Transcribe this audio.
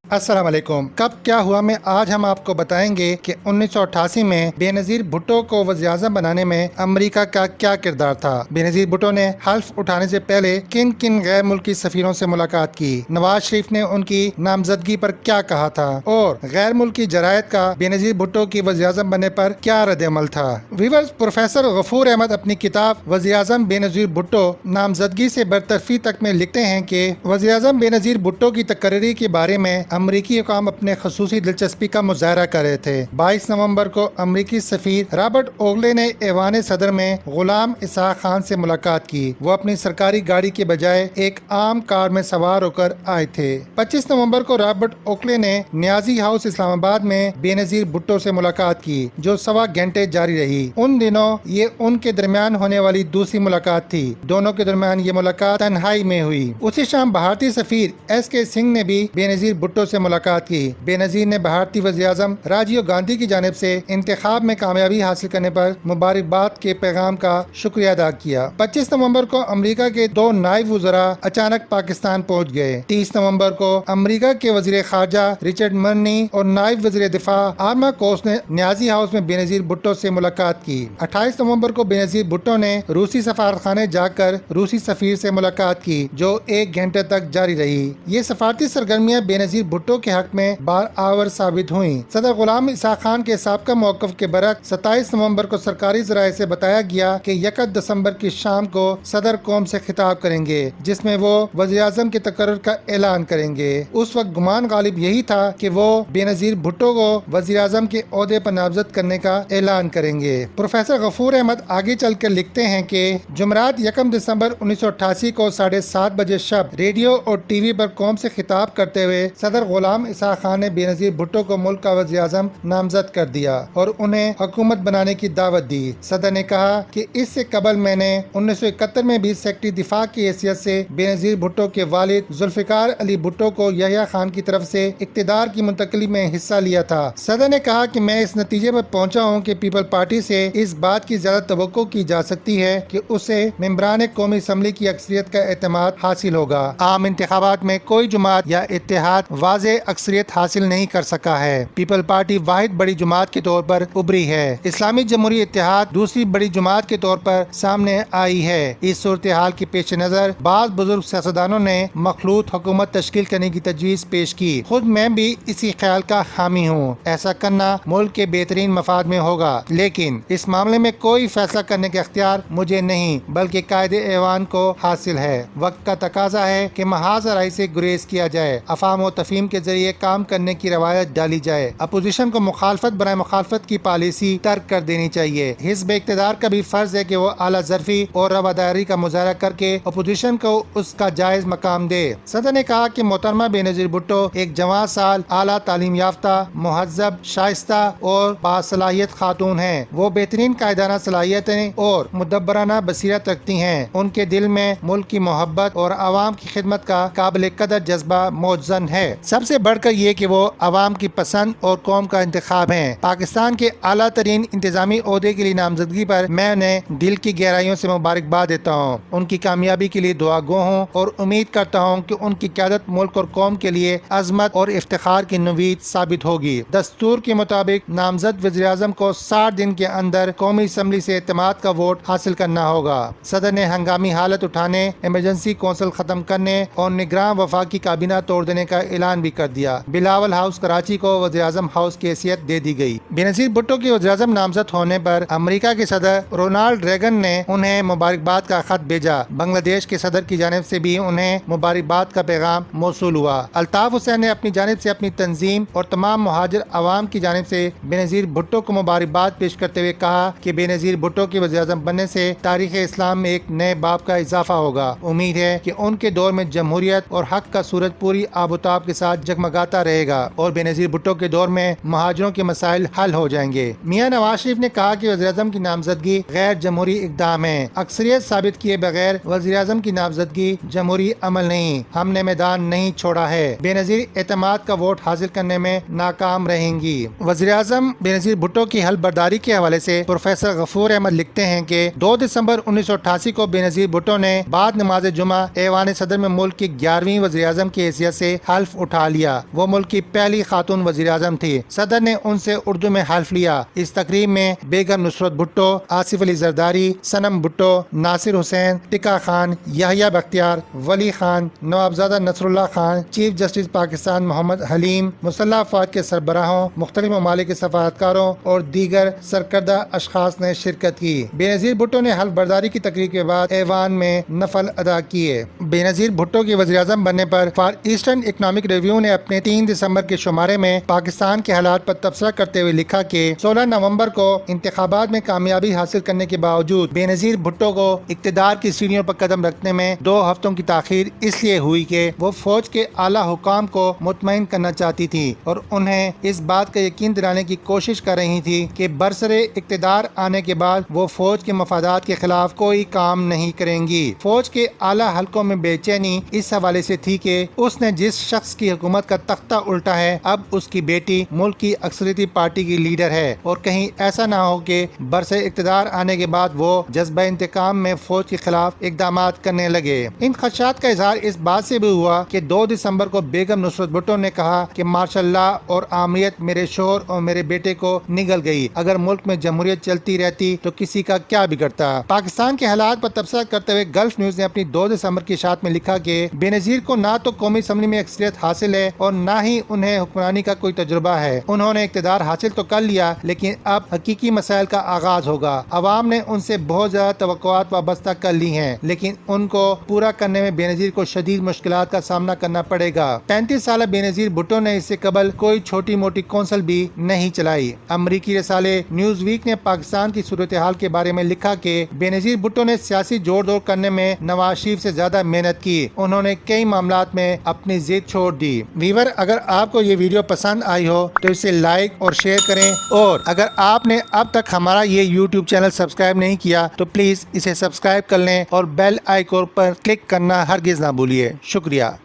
अस्सलाम वालेकुम। कब क्या हुआ में आज हम आपको बताएंगे कि 1988 में बेनज़ीर भुट्टो को वज़ीर-ए-आज़म बनाने में अमेरिका का क्या किरदार था। बेनज़ीर भुट्टो ने हल्फ उठाने से पहले किन किन गैर मुल्की सफीरों से मुलाकात की, नवाज शरीफ ने उनकी नामजदगी पर क्या कहा था और गैर मुल्की जरायत का बेनज़ीर भुट्टो की वज़ीर-ए-आज़म बनने पर क्या रद्द-ए-अमल था। व्यूअर्स, प्रोफेसर गफूर अहमद अपनी किताब वज़ीर-ए-आज़म बेनज़ीर भुट्टो नामजदगी से बरतरफी तक में लिखते हैं कि वज़ीर-ए-आज़म बेनज़ीर भुट्टो की तकर्री के बारे में अमरीकी हुकाम अपने खसूसी दिलचस्पी का मुजाहरा कर रहे थे। 22 नवंबर को अमरीकी सफीर रॉबर्ट ओगले ने ऐवान सदर में गुलाम इसहाक खान से मुलाकात की। वो अपनी सरकारी गाड़ी के बजाय एक आम कार में सवार होकर आए थे। 25 नवंबर को रॉबर्ट ओगले ने न्याजी हाउस इस्लामाबाद में बेनज़ीर भुट्टो से मुलाकात की, जो सवा घंटे जारी रही। उन दिनों ये उनके दरमियान होने वाली दूसरी मुलाकात थी। दोनों के दरमियान ये मुलाकात तन्हाई में हुई। उसी शाम भारतीय सफीर SK सिंह ने भी बेनज़ीर भुट्टो से मुलाकात की। बेनज़ीर ने भारतीय वज़ीर-ए-आज़म राजीव गांधी की जानिब से इंतखाब में कामयाबी हासिल करने पर मुबारकबाद के पैगाम का शुक्रिया अदा किया। 25 नवंबर को अमेरिका के दो नायब वज़रा अचानक पाकिस्तान पहुंच गए। 30 नवंबर को अमेरिका के वज़ीर खारजा रिचर्ड मर्नी और नायब वज़ीर दिफा आर्मा कोस ने न्याजी हाउस में बेनज़ीर भुट्टो से मुलाकात की। 28 नवंबर को बेनज़ीर भुट्टो ने रूसी सफारतखाने जाकर रूसी सफीर से मुलाकात की, जो 1 घंटे तक जारी रही। ये सफारती सरगर्मियां बेनज़ीर भुट्टो के हक में बार आवर साबित हुई। सदर गुलाम इसाक खान के साबका मौक़िफ़ के बरक्स 27 नवंबर को सरकारी ज़राए से बताया गया कि 1 दिसंबर की शाम को सदर कौम से खिताब करेंगे, जिसमें वो वज़ीर-ए-आज़म के तकर्रुर का ऐलान करेंगे। उस वक्त गुमान गालिब यही था कि वो बेनज़ीर भुट्टो को वज़ीर-ए-आज़म के ओहदे पर नामज़द करने का ऐलान करेंगे। प्रोफेसर गफूर अहमद आगे चल कर लिखते हैं कि जुमरात 1 दिसंबर 1988 को 7:30 बजे शब रेडियो और TV पर कौम से खिताब करते हुए सदर गुलाम इसहाक खान ने बेनज़ीर भुट्टो को मुल्क का वज़ीर-ए-आज़म नामज़द कर दिया और उन्हें हुकूमत बनाने की दावत दी। सदर ने कहा कि इससे कबल मैंने 1971 में भी सेक्रेटरी दिफा की हैसियत से बेनज़ीर भुट्टो के वालिद जुल्फ़िकार अली भुट्टो को यहया खान की तरफ से इक़्तिदार की मुंतकली में हिस्सा लिया था। सदर ने कहा कि मैं इस नतीजे पर पहुंचा हूं कि पीपल पार्टी से इस बात की ज्यादा तवक्को की जा सकती है कि उसे मेंबरान कौमी असम्बली की अक्सरियत का एतमाद हासिल होगा। आम इंतखाबात में कोई जमात या इत्तेहाद वाज़े अक्सरियत हासिल नहीं कर सका है। पीपल पार्टी वाहिद बड़ी जमात के तौर पर उभरी है। इस्लामी जमहूरी इत्तेहाद दूसरी बड़ी जमात के तौर पर सामने आई है। इस सूरत हाल के पेश नजर बाज़ बुजुर्ग सियासतदानों ने मखलूत हुकूमत तश्कील करने की तजवीज़ पेश की। खुद मैं भी इसी ख्याल का हामी हूँ। ऐसा करना मुल्क के बेहतरीन मफाद में होगा, लेकिन इस मामले में कोई फैसला करने का इख्तियार मुझे नहीं बल्कि कायदे ऐवान को हासिल है। वक्त का तकाजा है कि महाज राय से गुरेज किया जाए, अफाम व तफहीम के जरिए काम करने की रवायत डाली जाए। अपोजिशन को मुखालफत बनाए मुखालफत की पॉलिसी तर्क कर देनी चाहिए। हिज़्ब इक़्तिदार का भी फर्ज है कि वो आला ज़र्फ़ी और रवादारी का मुज़ाहरा करके अपोजिशन को उसका जायज़ मकाम दे। सदर ने कहा कि मोहतरमा बेनज़ीर भुट्टो एक जवान साल आला तालीम याफ्ता, मुहज़्ज़ब, शाइस्ता और बासलाहियत खातून है। वो बेहतरीन कायदाना सलाहियतें और मुदब्बराना बसीरत रखती हैं। उनके दिल में मुल्क की मोहब्बत और आवाम की खिदमत का काबिल कदर जज्बा मौजूद है। सबसे बढ़कर ये कि वो आवाम की पसंद और कौम का इंतखाब हैं। पाकिस्तान के आला तरीन इंतजामी ओहदे के लिए नामजदगी पर मैं उन्हें दिल की गहराइयों से मुबारकबाद देता हूँ। उनकी कामयाबी के लिए दुआ गो हूँ और उम्मीद करता हूँ कि उनकी क़यादत मुल्क और कौम के लिए अजमत और इफ्तिखार की नवीद साबित होगी। दस्तूर के मुताबिक नामजद वज़ीर-ए-आज़म को 60 दिन के अंदर कौमी असम्बली से एतमाद का वोट हासिल करना होगा। सदर ने हंगामी हालत उठाने, इमरजेंसी कौंसिल खत्म करने और निगरान वफाकी काबीना तोड़ देने का ऐलान भी कर दिया। बिलावल हाउस कराची को वज़ीर-ए-आज़म हाउस की हैसियत दे दी गई। बेनज़ीर भुट्टो के वज़ीर-ए-आज़म नामजद होने पर अमेरिका के सदर रोनाल्ड रेगन ने उन्हें मुबारकबाद का खत भेजा। बांग्लादेश के सदर की जानिब से भी उन्हें मुबारकबाद का पैगाम मौसूल हुआ। अल्ताफ हुसैन ने अपनी जानिब से अपनी तंजीम और तमाम मुहाजिर अवाम की जानिब से बेनज़ीर भुट्टो को मुबारकबाद पेश करते हुए कहा कि बेनज़ीर भुट्टो के वज़ीर-ए-आज़म बनने से तारीख़ इस्लाम में एक नए बाब का इजाफा होगा। उम्मीद है कि उनके दौर में जमहूरियत और हक का सूरज पूरी आबोताब के साथ जगमगाता रहेगा और बेनज़ीर भुट्टो के दौर में महाजरों के मसाइल हल हो जाएंगे। मियां नवाज शरीफ ने कहा कि वज़ीर-ए-आज़म की नामजदगी गैर जमहूरी इक़दाम है। अक्सरियत साबित किए बगैर वज़ीर-ए-आज़म की नामजदगी जमहूरी अमल नहीं। हमने मैदान नहीं छोड़ा है। बेनज़ीर एतमाद का वोट हासिल करने में नाकाम रहेंगी। वज़ीर-ए-आज़म बेनज़ीर भुट्टो की हल बर्दारी के हवाले से प्रोफेसर गफूर अहमद लिखते हैं कि 2 दिसंबर 1988 को बेनज़ीर भुट्टो ने बाद नमाज जुमा ऐवान सदर में मुल्क की 11वीं वज़ीर-ए-आज़म की हैसियत से हल्फ उठा उठा लिया। वो मुल्क की पहली खातून वजीर आजम थी। सदर ने उनसे उर्दू में हल्फ लिया। इस तकरीब में बेगम नुसरत भुट्टो, आसिफ अली जरदारी, सनम भुट्टो, नासिर हुसैन, टिका खान, याहिया बख्तियार, वली खान, नवाबजादा नसरुल्लाह खान, चीफ जस्टिस पाकिस्तान मोहम्मद हलीम, मुसल्लह अफवाज के सरबराहों, मुख्तलिफ ममालिक के सफारतकारों और दीगर सरकर्दा अशखास ने शिरकत की। बेनज़ीर भुट्टो ने हल्फ बर्दारी की तकरीर के बाद ऐवान में नफल अदा किए। बेनज़ीर भुट्टो के वज़ीर आज़म बनने पर फार ईस्टर्न इकनॉमिक रिव्यू ने अपने 3 दिसंबर के शुमारे में पाकिस्तान के हालात पर तबसरा करते हुए लिखा कि 16 नवंबर को इंतखाबात में कामयाबी हासिल करने के बावजूद बेनज़ीर भुट्टो को इक़्तिदार की सीढ़ियों पर कदम रखने में 2 हफ्तों की ताख़ीर इसलिए हुई कि वो फौज के आला हुकाम को मुतमईन करना चाहती थी और उन्हें इस बात का यकीन दिलाने की कोशिश कर रही थी कि बरसरे इक़्तिदार आने के बाद वो फौज के मफादात के खिलाफ कोई काम नहीं करेंगी। फौज के आला हलकों में बेचैनी इस हवाले से थी कि उसने जिस शख्स की हुकूमत का तख्ता उल्टा है, अब उसकी बेटी मुल्क की अक्सरियती पार्टी की लीडर है और कहीं ऐसा ना हो कि बरसरे इक़्तिदार आने के बाद वो जज्बा इंतकाम में फौज के खिलाफ इक़दाम करने लगे। इन खदशात का इजहार इस बात से भी हुआ कि 2 दिसंबर को बेगम नुसरत भुट्टो ने कहा कि मार्शल लॉ और आमियत मेरे शोहर और मेरे बेटे को निगल गई। अगर मुल्क में जमहूरियत चलती रहती तो किसी का क्या बिगड़ता। पाकिस्तान के हालात पर तबसरा करते हुए गल्फ न्यूज ने अपनी 2 दिसंबर की शात में लिखा कि बेनज़ीर को ना तो कौमी असम्बली में अक्सरियत हासिल है और ना ही उन्हें हुक्मरानी का कोई तजुर्बा है। उन्होंने इक़्तिदार हासिल तो कर लिया, लेकिन अब हकीकी मसाइल का आगाज होगा। अवाम ने उनसे बहुत ज्यादा तवक्कुआत वाबस्ता कर ली हैं, लेकिन उनको पूरा करने में बेनज़ीर को शदीद मुश्किलात का सामना करना पड़ेगा। 35 साल बेनज़ीर भुट्टो ने इससे कबल कोई छोटी मोटी कौंसल भी नहीं चलाई। अमरीकी रसाले न्यूज वीक ने पाकिस्तान की सूरत हाल के बारे में लिखा कि बेनज़ीर भुट्टो ने सियासी जोड़ तोड़ करने में नवाज शरीफ से ज्यादा मेहनत की। उन्होंने कई मामलात में अपनी जिद छोड़ दी। वीवर, अगर आपको ये वीडियो पसंद आई हो तो इसे लाइक और शेयर करें, और अगर आपने अब तक हमारा ये यूट्यूब चैनल सब्सक्राइब नहीं किया तो प्लीज इसे सब्सक्राइब कर लें और बेल आइकॉन पर क्लिक करना हरगिज ना भूलिए। शुक्रिया।